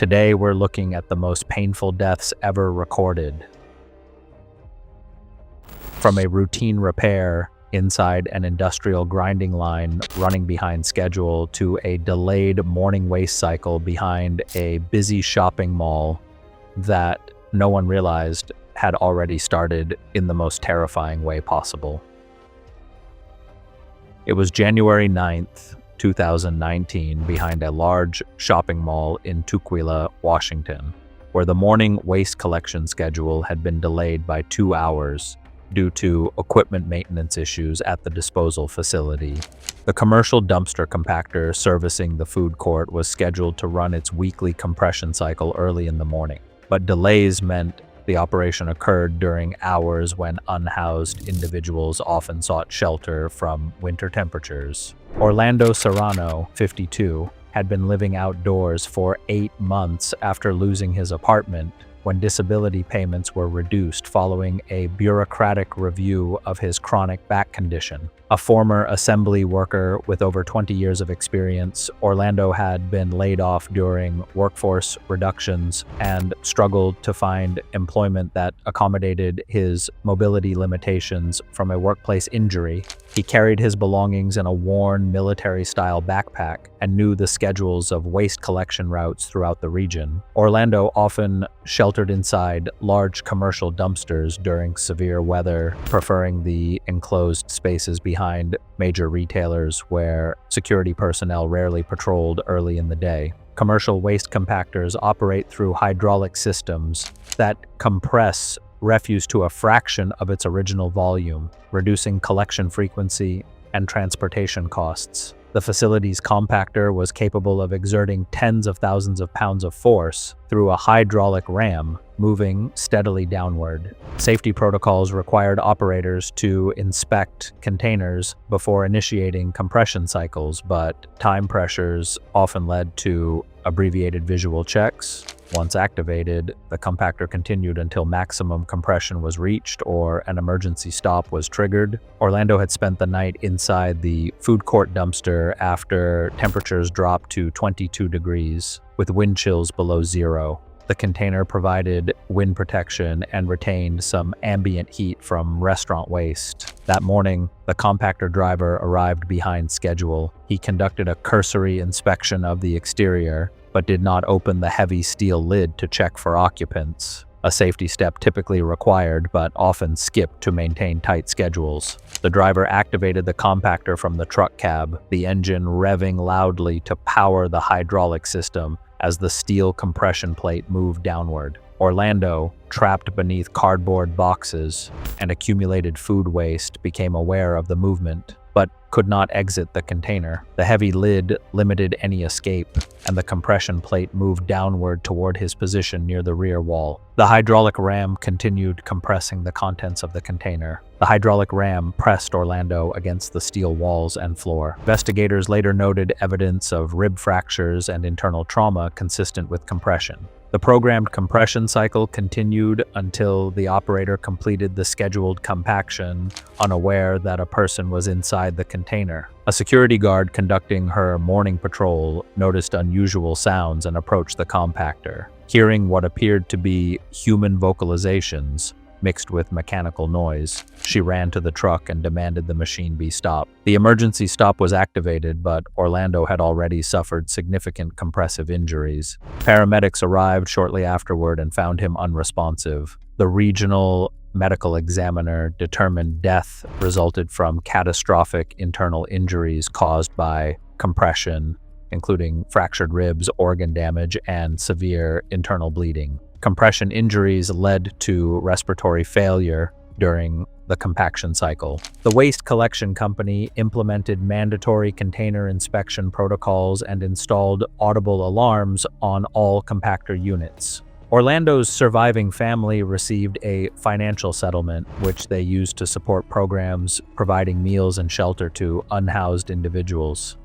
Today we're looking at the most painful deaths ever recorded. From a routine repair inside an industrial grinding line running behind schedule to a delayed morning waste cycle behind a busy shopping mall that no one realized had already started in the most terrifying way possible. It was January 9th, 2019, behind a large shopping mall in Tukwila, Washington, where the morning waste collection schedule had been delayed by 2 hours due to equipment maintenance issues at the disposal facility. The commercial dumpster compactor servicing the food court was scheduled to run its weekly compression cycle early in the morning, but delays meant the operation occurred during hours when unhoused individuals often sought shelter from winter temperatures. Orlando Serrano, 52, had been living outdoors for 8 months after losing his apartment when disability payments were reduced following a bureaucratic review of his chronic back condition. A former assembly worker with over 20 years of experience, Orlando had been laid off during workforce reductions and struggled to find employment that accommodated his mobility limitations from a workplace injury. He carried his belongings in a worn military-style backpack and knew the schedules of waste collection routes throughout the region. Orlando often sheltered inside large commercial dumpsters during severe weather, preferring the enclosed spaces behind major retailers where security personnel rarely patrolled early in the day. Commercial waste compactors operate through hydraulic systems that compress refuse to a fraction of its original volume, reducing collection frequency and transportation costs. The facility's compactor was capable of exerting tens of thousands of pounds of force through a hydraulic ram, moving steadily downward. Safety protocols required operators to inspect containers before initiating compression cycles, but time pressures often led to abbreviated visual checks. Once activated, the compactor continued until maximum compression was reached or an emergency stop was triggered. Orlando had spent the night inside the food court dumpster after temperatures dropped to 22 degrees, with wind chills below zero. The container provided wind protection and retained some ambient heat from restaurant waste. That morning, the compactor driver arrived behind schedule. He conducted a cursory inspection of the exterior, but did not open the heavy steel lid to check for occupants, a safety step typically required but often skipped to maintain tight schedules. The driver activated the compactor from the truck cab, the engine revving loudly to power the hydraulic system as the steel compression plate moved downward. Orlando, trapped beneath cardboard boxes and accumulated food waste, became aware of the movement, but could not exit the container. The heavy lid limited any escape, and the compression plate moved downward toward his position near the rear wall. The hydraulic ram continued compressing the contents of the container. The hydraulic ram pressed Orlando against the steel walls and floor. Investigators later noted evidence of rib fractures and internal trauma consistent with compression. The programmed compression cycle continued until the operator completed the scheduled compaction, unaware that a person was inside the container. A security guard conducting her morning patrol noticed unusual sounds and approached the compactor. Hearing what appeared to be human vocalizations mixed with mechanical noise, she ran to the truck and demanded the machine be stopped. The emergency stop was activated, but Orlando had already suffered significant compressive injuries. Paramedics arrived shortly afterward and found him unresponsive. The regional medical examiner determined death resulted from catastrophic internal injuries caused by compression, including fractured ribs, organ damage, and severe internal bleeding. Compression injuries led to respiratory failure during the compaction cycle. The waste collection company implemented mandatory container inspection protocols and installed audible alarms on all compactor units. Orlando's surviving family received a financial settlement, which they used to support programs providing meals and shelter to unhoused individuals.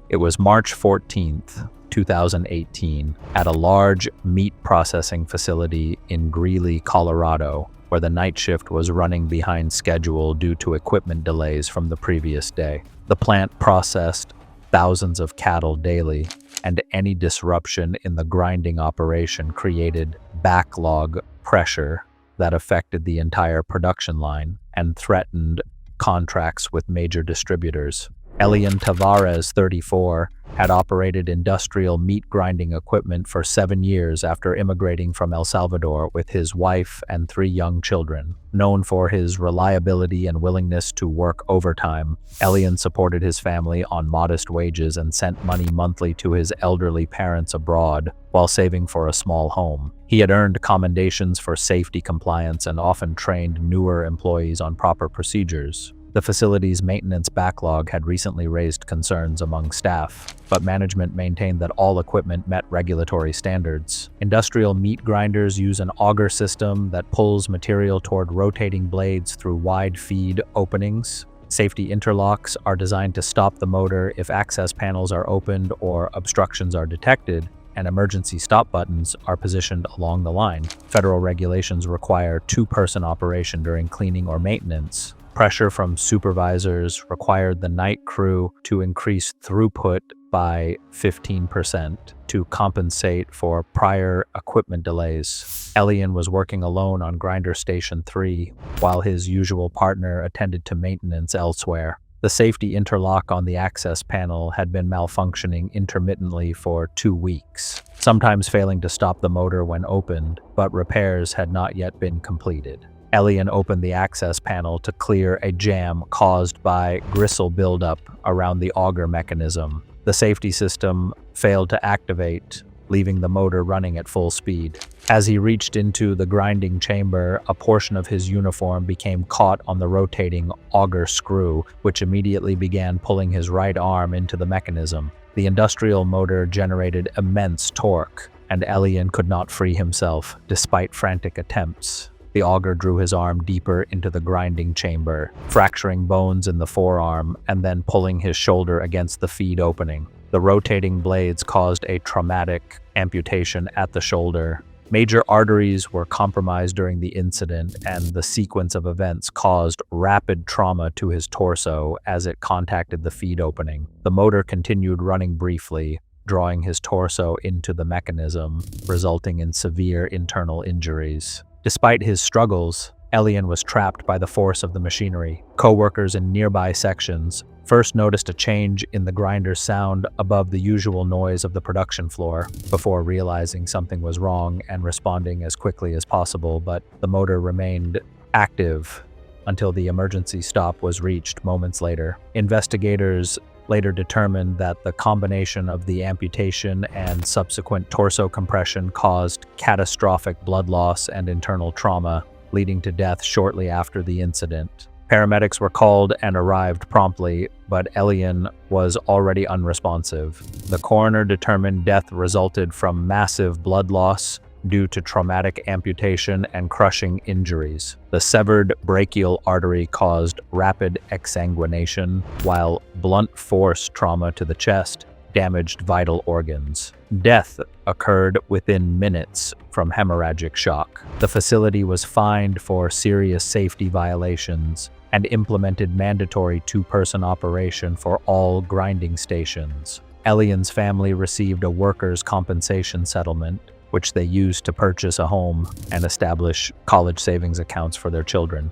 It was March 14th, 2018, at a large meat processing facility in Greeley, Colorado, where the night shift was running behind schedule due to equipment delays from the previous day. The plant processed thousands of cattle daily, and any disruption in the grinding operation created backlog pressure that affected the entire production line and threatened contracts with major distributors. Elian Tavares, 34, had operated industrial meat grinding equipment for 7 years after immigrating from El Salvador with his wife and 3 young children. Known for his reliability and willingness to work overtime, Elian supported his family on modest wages and sent money monthly to his elderly parents abroad while saving for a small home. He had earned commendations for safety compliance and often trained newer employees on proper procedures. The facility's maintenance backlog had recently raised concerns among staff, but management maintained that all equipment met regulatory standards. Industrial meat grinders use an auger system that pulls material toward rotating blades through wide feed openings. Safety interlocks are designed to stop the motor if access panels are opened or obstructions are detected, and emergency stop buttons are positioned along the line. Federal regulations require 2-person operation during cleaning or maintenance. Pressure from supervisors required the night crew to increase throughput by 15% to compensate for prior equipment delays. Elian was working alone on Grinder Station 3, while his usual partner attended to maintenance elsewhere. The safety interlock on the access panel had been malfunctioning intermittently for 2 weeks, sometimes failing to stop the motor when opened, but repairs had not yet been completed. Elian opened the access panel to clear a jam caused by gristle buildup around the auger mechanism. The safety system failed to activate, leaving the motor running at full speed. As he reached into the grinding chamber, a portion of his uniform became caught on the rotating auger screw, which immediately began pulling his right arm into the mechanism. The industrial motor generated immense torque, and Elian could not free himself, despite frantic attempts. The auger drew his arm deeper into the grinding chamber, fracturing bones in the forearm and then pulling his shoulder against the feed opening. The rotating blades caused a traumatic amputation at the shoulder. Major arteries were compromised during the incident, and the sequence of events caused rapid trauma to his torso as it contacted the feed opening. The motor continued running briefly, drawing his torso into the mechanism, resulting in severe internal injuries. Despite his struggles, Elian was trapped by the force of the machinery. Co-workers in nearby sections first noticed a change in the grinder's sound above the usual noise of the production floor, before realizing something was wrong and responding as quickly as possible, but the motor remained active until the emergency stop was reached moments later. Investigators later determined that the combination of the amputation and subsequent torso compression caused catastrophic blood loss and internal trauma, leading to death shortly after the incident. Paramedics were called and arrived promptly, but Elian was already unresponsive. The coroner determined death resulted from massive blood loss due to traumatic amputation and crushing injuries. The severed brachial artery caused rapid exsanguination, while blunt force trauma to the chest damaged vital organs. Death occurred within minutes from hemorrhagic shock. The facility was fined for serious safety violations and implemented mandatory 2-person operation for all grinding stations. Elian's family received a workers' compensation settlement, which they used to purchase a home and establish college savings accounts for their children.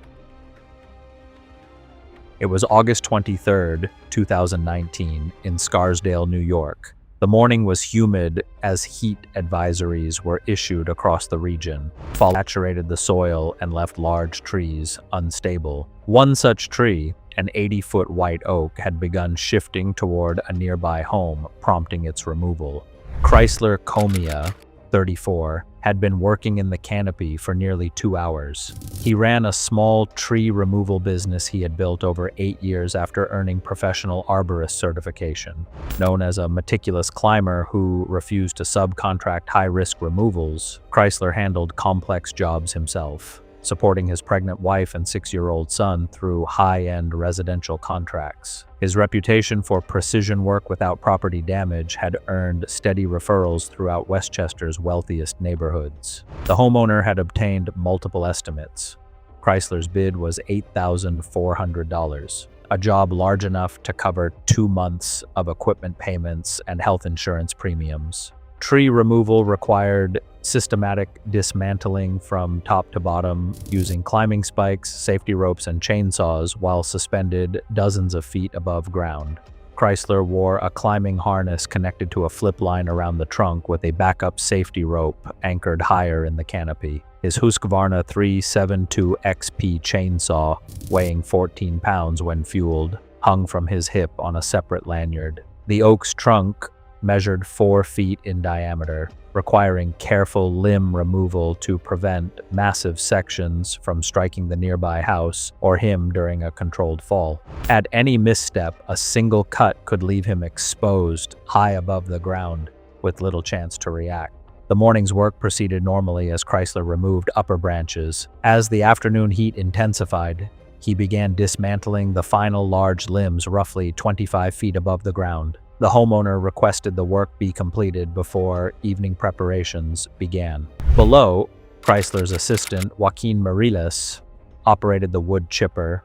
It was August 23, 2019, in Scarsdale, New York. The morning was humid as heat advisories were issued across the region. Fog saturated the soil and left large trees unstable. One such tree, an 80-foot white oak, had begun shifting toward a nearby home, prompting its removal. Chrysler Comia, 34, had been working in the canopy for nearly 2 hours. He ran a small tree removal business he had built over 8 years after earning professional arborist certification. Known as a meticulous climber who refused to subcontract high-risk removals, Chrysler handled complex jobs himself, supporting his pregnant wife and 6-year-old son through high-end residential contracts. His reputation for precision work without property damage had earned steady referrals throughout Westchester's wealthiest neighborhoods. The homeowner had obtained multiple estimates. Chrysler's bid was $8,400, a job large enough to cover 2 months of equipment payments and health insurance premiums. Tree removal required systematic dismantling from top to bottom using climbing spikes, safety ropes, and chainsaws while suspended dozens of feet above ground. Chrysler wore a climbing harness connected to a flip line around the trunk with a backup safety rope anchored higher in the canopy. His Husqvarna 372XP chainsaw, weighing 14 pounds when fueled, hung from his hip on a separate lanyard. The oak's trunk measured 4 feet in diameter, requiring careful limb removal to prevent massive sections from striking the nearby house or him during a controlled fall. At any misstep, a single cut could leave him exposed high above the ground, with little chance to react. The morning's work proceeded normally as Chrysler removed upper branches. As the afternoon heat intensified, he began dismantling the final large limbs roughly 25 feet above the ground. The homeowner requested the work be completed before evening preparations began. Below, Chrysler's assistant, Joaquin Mariles, operated the wood chipper,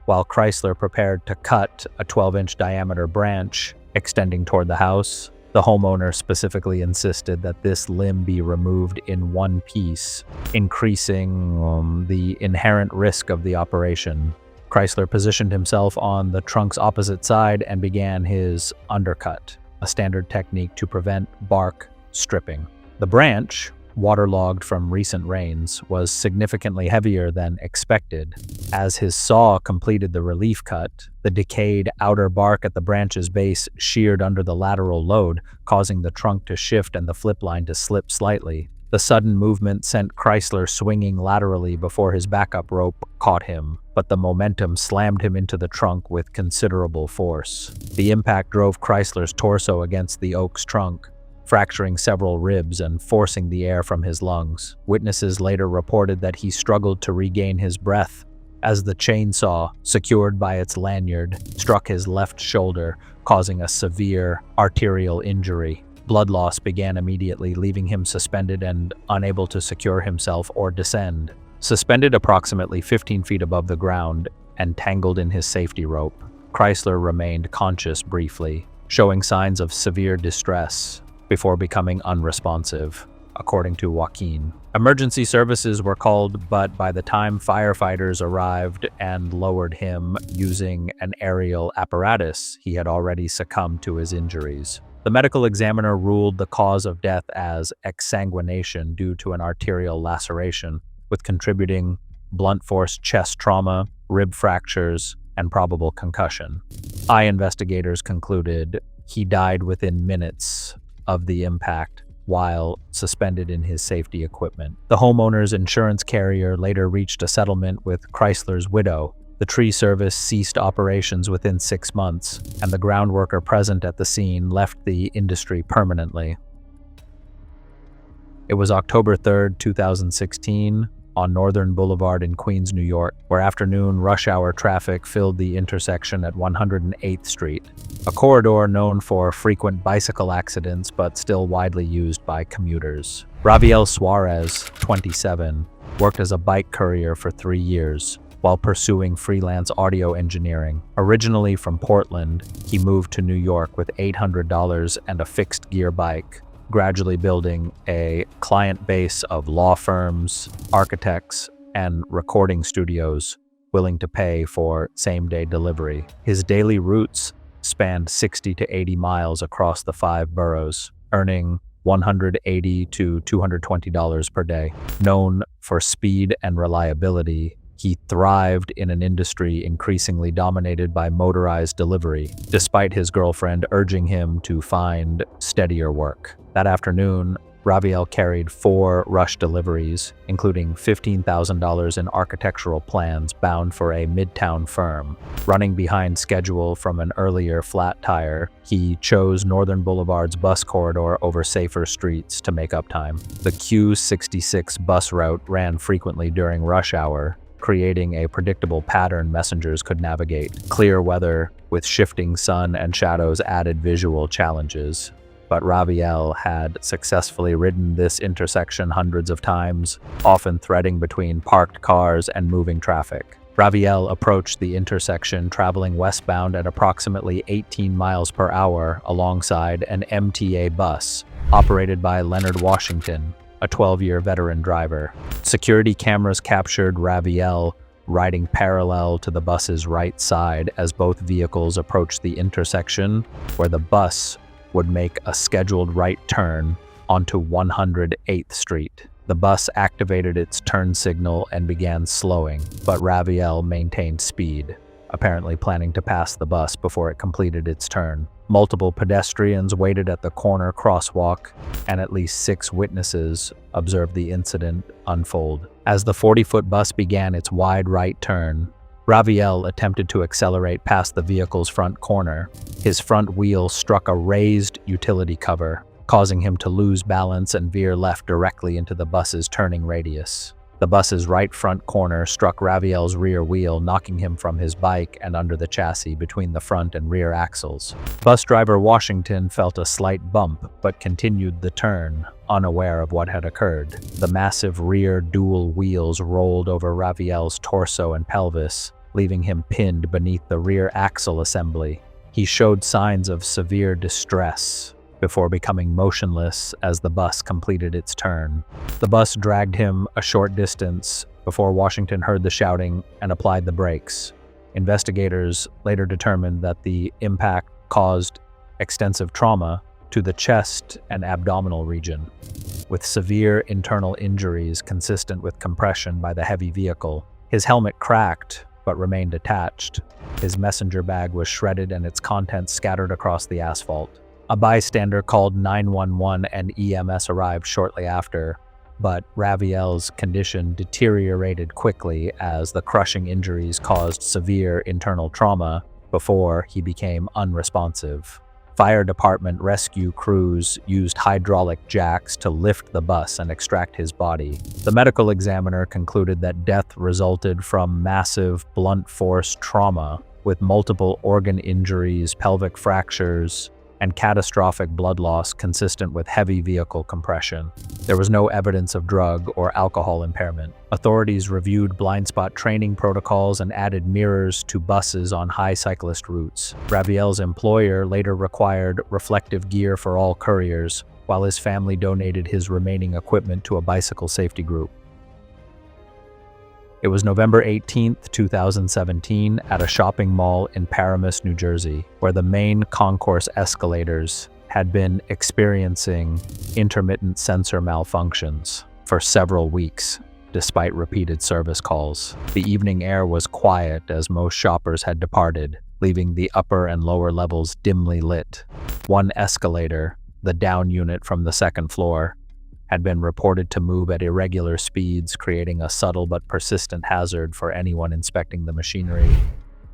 while Chrysler prepared to cut a 12-inch diameter branch extending toward the house. The homeowner specifically insisted that this limb be removed in one piece, increasing the inherent risk of the operation. Chrysler positioned himself on the trunk's opposite side and began his undercut, a standard technique to prevent bark stripping. The branch, waterlogged from recent rains, was significantly heavier than expected. As his saw completed the relief cut, the decayed outer bark at the branch's base sheared under the lateral load, causing the trunk to shift and the flip line to slip slightly. The sudden movement sent Chrysler swinging laterally before his backup rope caught him, but the momentum slammed him into the trunk with considerable force. The impact drove Chrysler's torso against the oak's trunk, fracturing several ribs and forcing the air from his lungs. Witnesses later reported that he struggled to regain his breath as the chainsaw, secured by its lanyard, struck his left shoulder, causing a severe arterial injury. Blood loss began immediately, leaving him suspended and unable to secure himself or descend. Suspended approximately 15 feet above the ground and tangled in his safety rope, Chrysler remained conscious briefly, showing signs of severe distress before becoming unresponsive, according to Joaquin. Emergency services were called, but by the time firefighters arrived and lowered him using an aerial apparatus, he had already succumbed to his injuries. The medical examiner ruled the cause of death as exsanguination due to an arterial laceration, with contributing blunt force chest trauma, rib fractures, and probable concussion. Eye investigators concluded he died within minutes of the impact while suspended in his safety equipment. The homeowner's insurance carrier later reached a settlement with Chrysler's widow. The tree service ceased operations within 6 months, and the groundworker present at the scene left the industry permanently. It was October 3, 2016, on Northern Boulevard in Queens, New York, where afternoon rush hour traffic filled the intersection at 108th Street, a corridor known for frequent bicycle accidents but still widely used by commuters. Raviel Suarez, 27, worked as a bike courier for 3 years, while pursuing freelance audio engineering. Originally from Portland, he moved to New York with $800 and a fixed-gear bike, gradually building a client base of law firms, architects, and recording studios willing to pay for same-day delivery. His daily routes spanned 60 to 80 miles across the 5 boroughs, earning $180 to $220 per day. Known for speed and reliability, he thrived in an industry increasingly dominated by motorized delivery, despite his girlfriend urging him to find steadier work. That afternoon, Raviel carried 4 rush deliveries, including $15,000 in architectural plans bound for a midtown firm. Running behind schedule from an earlier flat tire, he chose Northern Boulevard's bus corridor over safer streets to make up time. The Q66 bus route ran frequently during rush hour, creating a predictable pattern messengers could navigate. Clear weather with shifting sun and shadows added visual challenges, but Raviel had successfully ridden this intersection hundreds of times, often threading between parked cars and moving traffic. Raviel approached the intersection traveling westbound at approximately 18 miles per hour alongside an MTA bus operated by Leonard Washington, a 12-year veteran driver. Security cameras captured Raviel riding parallel to the bus's right side as both vehicles approached the intersection, where the bus would make a scheduled right turn onto 108th Street. The bus activated its turn signal and began slowing, but Raviel maintained speed, apparently planning to pass the bus before it completed its turn. Multiple pedestrians waited at the corner crosswalk, and at least 6 witnesses observed the incident unfold. As the 40-foot bus began its wide right turn, Raviel attempted to accelerate past the vehicle's front corner. His front wheel struck a raised utility cover, causing him to lose balance and veer left directly into the bus's turning radius. The bus's right front corner struck Raviel's rear wheel, knocking him from his bike and under the chassis between the front and rear axles. Bus driver Washington felt a slight bump, but continued the turn, unaware of what had occurred. The massive rear dual wheels rolled over Raviel's torso and pelvis, leaving him pinned beneath the rear axle assembly. He showed signs of severe distress before becoming motionless as the bus completed its turn. The bus dragged him a short distance before Washington heard the shouting and applied the brakes. Investigators later determined that the impact caused extensive trauma to the chest and abdominal region, with severe internal injuries consistent with compression by the heavy vehicle. His helmet cracked but remained attached. His messenger bag was shredded and its contents scattered across the asphalt. A bystander called 911 and EMS arrived shortly after, but Raviel's condition deteriorated quickly as the crushing injuries caused severe internal trauma before he became unresponsive. Fire department rescue crews used hydraulic jacks to lift the bus and extract his body. The medical examiner concluded that death resulted from massive blunt force trauma with multiple organ injuries, pelvic fractures, and catastrophic blood loss consistent with heavy vehicle compression. There was no evidence of drug or alcohol impairment. Authorities reviewed blind spot training protocols and added mirrors to buses on high cyclist routes. Raviel's employer later required reflective gear for all couriers, while his family donated his remaining equipment to a bicycle safety group. It was November 18, 2017, at a shopping mall in Paramus, New Jersey, where the main concourse escalators had been experiencing intermittent sensor malfunctions for several weeks, despite repeated service calls. The evening air was quiet as most shoppers had departed, leaving the upper and lower levels dimly lit. One escalator, the down unit from the second floor, had been reported to move at irregular speeds, creating a subtle but persistent hazard for anyone inspecting the machinery.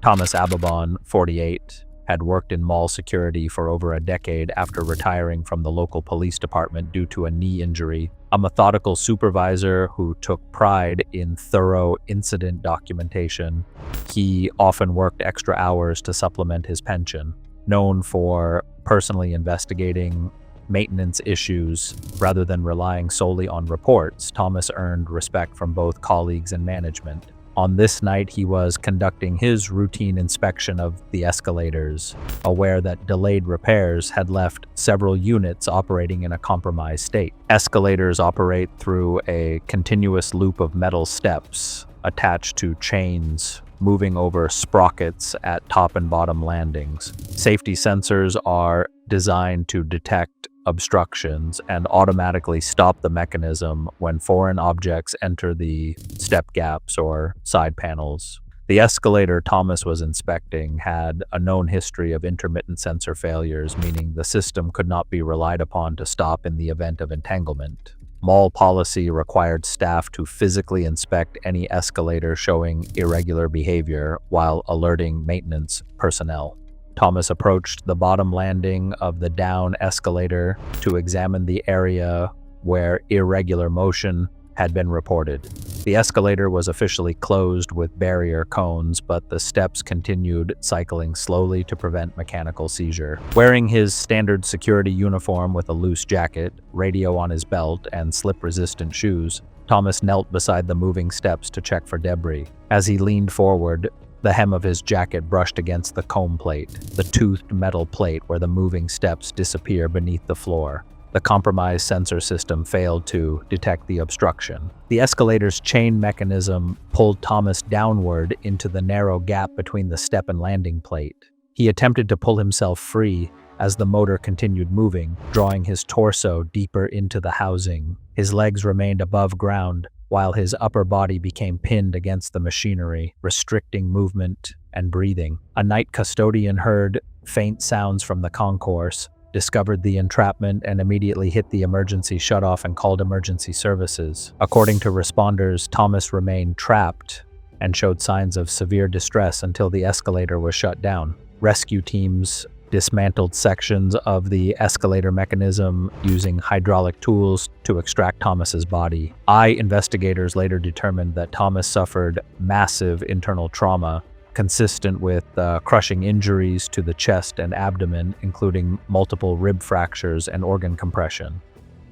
Thomas Ababon, 48, had worked in mall security for over a decade after retiring from the local police department due to a knee injury. A methodical supervisor who took pride in thorough incident documentation, he often worked extra hours to supplement his pension. Known for personally investigating maintenance issues rather than relying solely on reports, Thomas earned respect from both colleagues and management. On this night, he was conducting his routine inspection of the escalators, aware that delayed repairs had left several units operating in a compromised state. Escalators operate through a continuous loop of metal steps attached to chains moving over sprockets at top and bottom landings. Safety sensors are designed to detect obstructions and automatically stop the mechanism when foreign objects enter the step gaps or side panels. The escalator Thomas was inspecting had a known history of intermittent sensor failures, meaning the system could not be relied upon to stop in the event of entanglement. Mall policy required staff to physically inspect any escalator showing irregular behavior while alerting maintenance personnel. Thomas approached the bottom landing of the down escalator to examine the area where irregular motion had been reported. The escalator was officially closed with barrier cones, but the steps continued cycling slowly to prevent mechanical seizure. Wearing his standard security uniform with a loose jacket, radio on his belt, and slip-resistant shoes, Thomas knelt beside the moving steps to check for debris. As he leaned forward, the hem of his jacket brushed against the comb plate, the toothed metal plate where the moving steps disappear beneath the floor. The compromised sensor system failed to detect the obstruction. The escalator's chain mechanism pulled Thomas downward into the narrow gap between the step and landing plate. He attempted to pull himself free as the motor continued moving, drawing his torso deeper into the housing. His legs remained above ground, while his upper body became pinned against the machinery, restricting movement and breathing. A night custodian heard faint sounds from the concourse, discovered the entrapment, and immediately hit the emergency shutoff and called emergency services. According to responders, Thomas remained trapped and showed signs of severe distress until the escalator was shut down. Rescue teams dismantled sections of the escalator mechanism using hydraulic tools to extract Thomas's body. Investigators later determined that Thomas suffered massive internal trauma consistent with crushing injuries to the chest and abdomen, including multiple rib fractures and organ compression.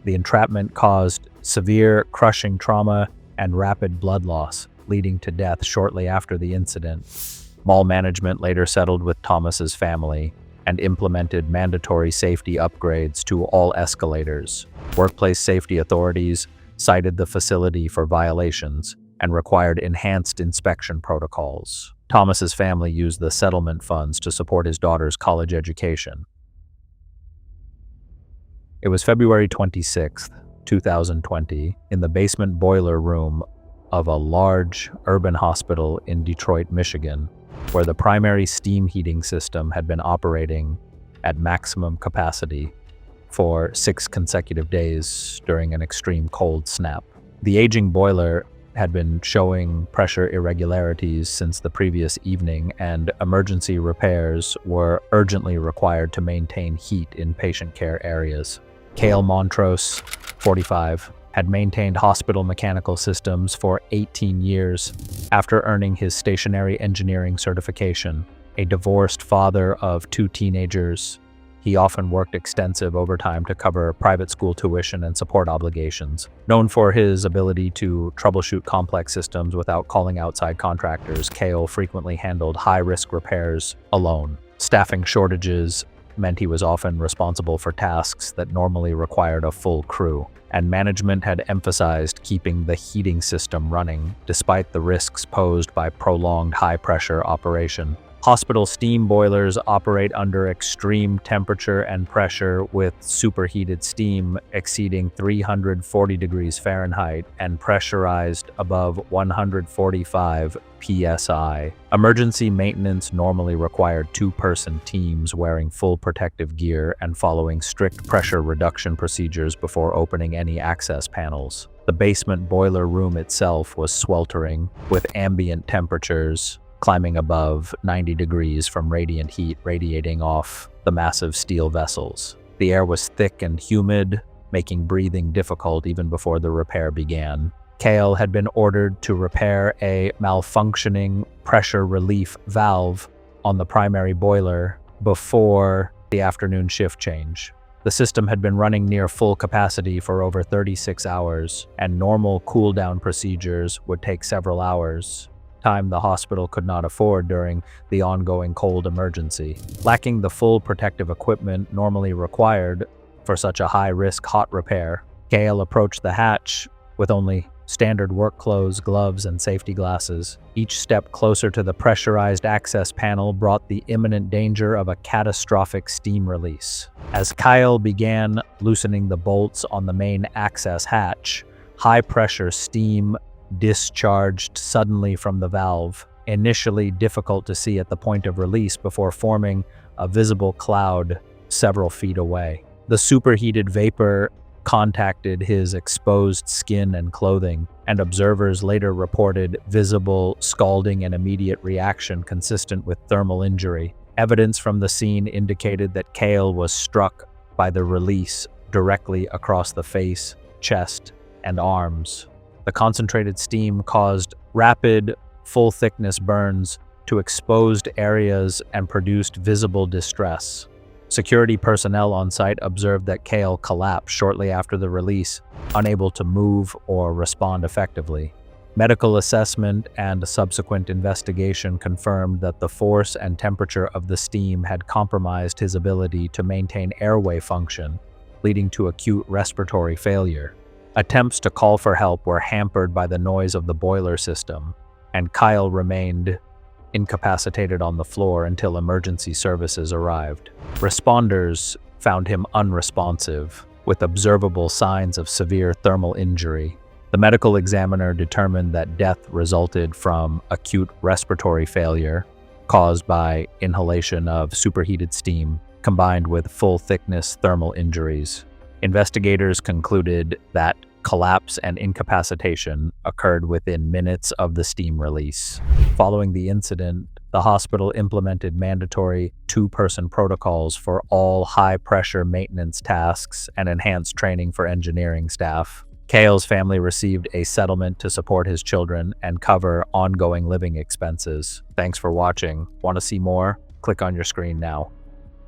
The entrapment caused severe crushing trauma and rapid blood loss, leading to death shortly after the incident. Mall management later settled with Thomas's family and implemented mandatory safety upgrades to all escalators. Workplace safety authorities cited the facility for violations and required enhanced inspection protocols. Thomas's family used the settlement funds to support his daughter's college education. It was February 26, 2020, in the basement boiler room of a large urban hospital in Detroit, Michigan, where the primary steam heating system had been operating at maximum capacity for 6 consecutive days during an extreme cold snap. The aging boiler had been showing pressure irregularities since the previous evening, and emergency repairs were urgently required to maintain heat in patient care areas. Cale Montrose, 45, had maintained hospital mechanical systems for 18 years after earning his stationary engineering certification. A divorced father of 2 teenagers, he often worked extensive overtime to cover private school tuition and support obligations. Known for his ability to troubleshoot complex systems without calling outside contractors, Cale frequently handled high-risk repairs alone. Staffing shortages meant he was often responsible for tasks that normally required a full crew, and management had emphasized keeping the heating system running despite the risks posed by prolonged high-pressure operation. Hospital steam boilers operate under extreme temperature and pressure with superheated steam exceeding 340 degrees Fahrenheit and pressurized above 145 psi. Emergency maintenance normally required 2-person teams wearing full protective gear and following strict pressure reduction procedures before opening any access panels. The basement boiler room itself was sweltering, with ambient temperatures climbing above 90 degrees from radiant heat radiating off the massive steel vessels. The air was thick and humid, making breathing difficult even before the repair began. Cale had been ordered to repair a malfunctioning pressure relief valve on the primary boiler before the afternoon shift change. The system had been running near full capacity for over 36 hours, and normal cool-down procedures would take several hours, time the hospital could not afford during the ongoing cold emergency. Lacking the full protective equipment normally required for such a high-risk hot repair, Cale approached the hatch with only standard work clothes, gloves, and safety glasses. Each step closer to the pressurized access panel brought the imminent danger of a catastrophic steam release. As Cale began loosening the bolts on the main access hatch, high-pressure steam discharged suddenly from the valve, initially difficult to see at the point of release before forming a visible cloud several feet away. The superheated vapor contacted his exposed skin and clothing, and observers later reported visible scalding and immediate reaction consistent with thermal injury. Evidence from the scene indicated that Cale was struck by the release directly across the face, chest, and arms. The concentrated steam caused rapid, full-thickness burns to exposed areas and produced visible distress. Security personnel on site observed that Cale collapsed shortly after the release, unable to move or respond effectively. Medical assessment and subsequent investigation confirmed that the force and temperature of the steam had compromised his ability to maintain airway function, leading to acute respiratory failure. Attempts to call for help were hampered by the noise of the boiler system, and Kyle remained incapacitated on the floor until emergency services arrived. Responders found him unresponsive, with observable signs of severe thermal injury. The medical examiner determined that death resulted from acute respiratory failure caused by inhalation of superheated steam combined with full-thickness thermal injuries. Investigators concluded that collapse and incapacitation occurred within minutes of the steam release. Following the incident, the hospital implemented mandatory two-person protocols for all high-pressure maintenance tasks and enhanced training for engineering staff. Cale's family received a settlement to support his children and cover ongoing living expenses. Thanks for watching. Want to see more? Click on your screen now.